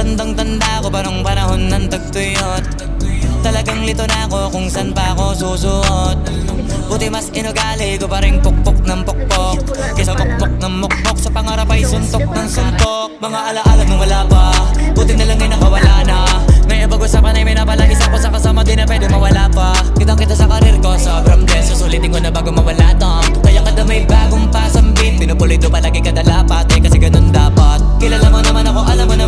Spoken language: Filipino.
tandang-tanda ko pa nung panahon ng tagtuyot. Talagang lito na ako kung saan pa ako susuot. Buti mas inugali ko pa rin pukpok ng pukpok kesa mukmok ng mukmok, sa pangarap ay suntok ng suntok. Mga alaala nung wala pa, buti na lang ay nakawala na. Ngayon pag-usapan ay may napalagis ako sa kasama, di na pwede mawala pa. Kitang kita sa karir ko, sobrang blessed, susulitin ko na bago mawala to. Kaya kada may bagong pasambit, pinupulido palagi kada lapat, kasi ganun dapat. Kilala mo naman ako, alam mo na